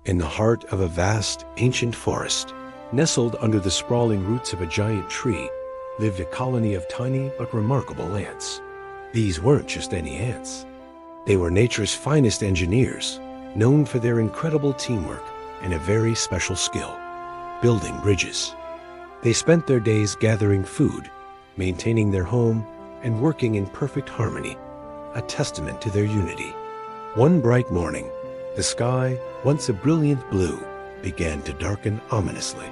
In the heart of a vast, ancient forest, nestled under the sprawling roots of a giant tree, lived a colony of tiny but remarkable ants. These weren't just any ants. They were nature's finest engineers, known for their incredible teamwork and a very special skill: building bridges. They spent their days gathering food, maintaining their home, and working in perfect harmony, a testament to their unity. One bright morning, the sky, once a brilliant blue, began to darken ominously.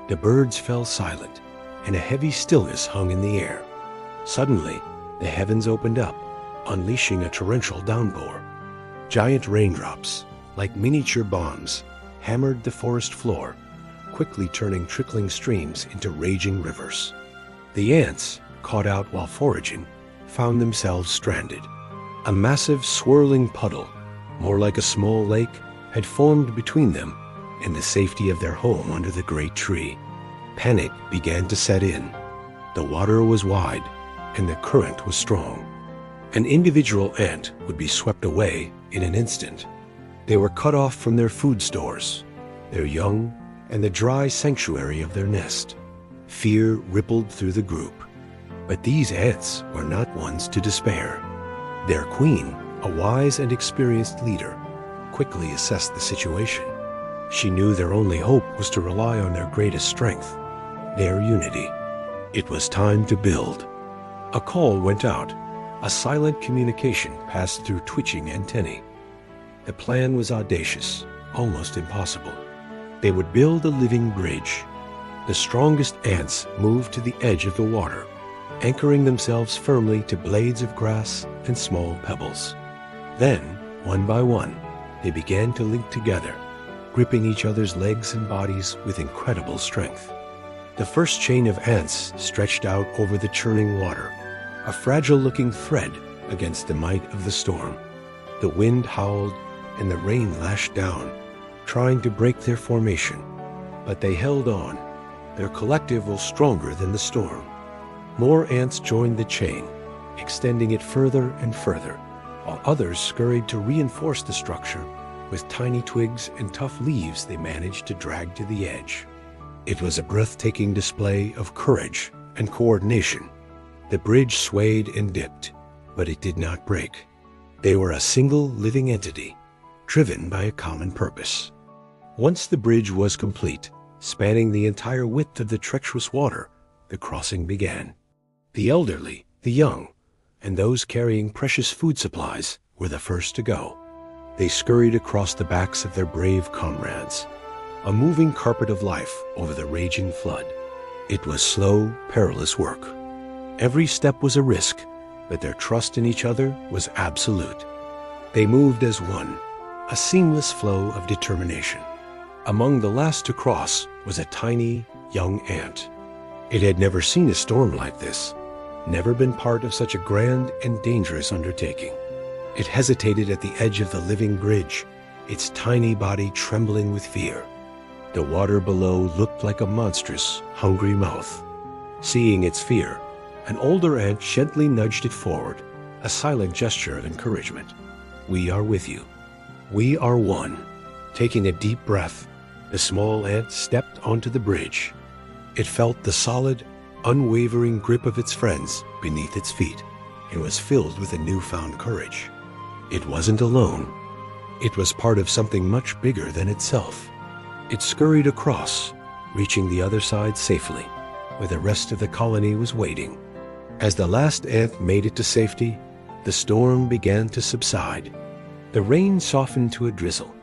The birds fell silent, and a heavy stillness hung in the air. Suddenly, the heavens opened up, unleashing a torrential downpour. Giant raindrops, like miniature bombs, hammered the forest floor, quickly turning trickling streams into raging rivers. The ants, caught out while foraging, found themselves stranded. A massive, swirling puddle, more like a small lake, had formed between them and the safety of their home under the great tree. Panic began to set in. The water was wide, and the current was strong. An individual ant would be swept away in an instant. They were cut off from their food stores, their young, and the dry sanctuary of their nest. Fear rippled through the group. But these ants were not ones to despair. Their queen, a wise and experienced leader, quickly assessed the situation. She knew their only hope was to rely on their greatest strength, their unity. It was time to build. A call went out. A silent communication passed through twitching antennae. The plan was audacious, almost impossible. They would build a living bridge. The strongest ants moved to the edge of the water, anchoring themselves firmly to blades of grass and small pebbles. Then, one by one, they began to link together, gripping each other's legs and bodies with incredible strength. The first chain of ants stretched out over the churning water, a fragile-looking thread against the might of the storm. The wind howled and the rain lashed down, trying to break their formation. But they held on. Their collective was stronger than the storm. More ants joined the chain, extending it further and further, while others scurried to reinforce the structure with tiny twigs and tough leaves they managed to drag to the edge. It was a breathtaking display of courage and coordination. The bridge swayed and dipped, but it did not break. They were a single living entity, driven by a common purpose. Once the bridge was complete, spanning the entire width of the treacherous water, the crossing began. The elderly, the young, and those carrying precious food supplies were the first to go. They scurried across the backs of their brave comrades, a moving carpet of life over the raging flood. It was slow, perilous work. Every step was a risk, but their trust in each other was absolute. They moved as one, a seamless flow of determination. Among the last to cross was a tiny, young ant. It had never seen a storm like this, never been part of such a grand and dangerous undertaking. It hesitated at the edge of the living bridge, its tiny body trembling with fear. The water below looked like a monstrous, hungry mouth. Seeing its fear, an older ant gently nudged it forward, a silent gesture of encouragement. "We are with you. We are one." Taking a deep breath, the small ant stepped onto the bridge. It felt the solid, unwavering grip of its friends beneath its feet and was filled with a newfound courage. It wasn't alone. It was part of something much bigger than itself. It scurried across, reaching the other side safely, where the rest of the colony was waiting. As the last ant made it to safety, the storm began to subside. The rain softened to a drizzle,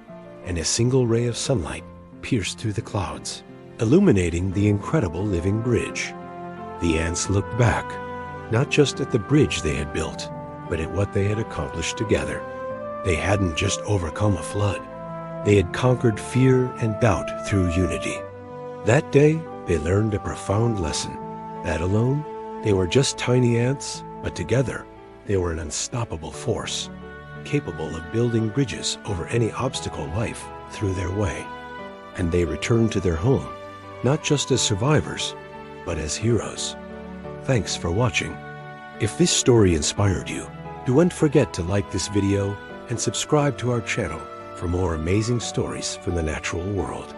and a single ray of sunlight pierced through the clouds, illuminating the incredible living bridge. The ants looked back, not just at the bridge they had built, but at what they had accomplished together. They hadn't just overcome a flood. They had conquered fear and doubt through unity. That day, they learned a profound lesson, that alone, they were just tiny ants, but together, they were an unstoppable force, capable of building bridges over any obstacle life threw their way. And they returned to their home, not just as survivors, but as heroes. Thanks for watching. If this story inspired you, don't forget to like this video and subscribe to our channel for more amazing stories from the natural world.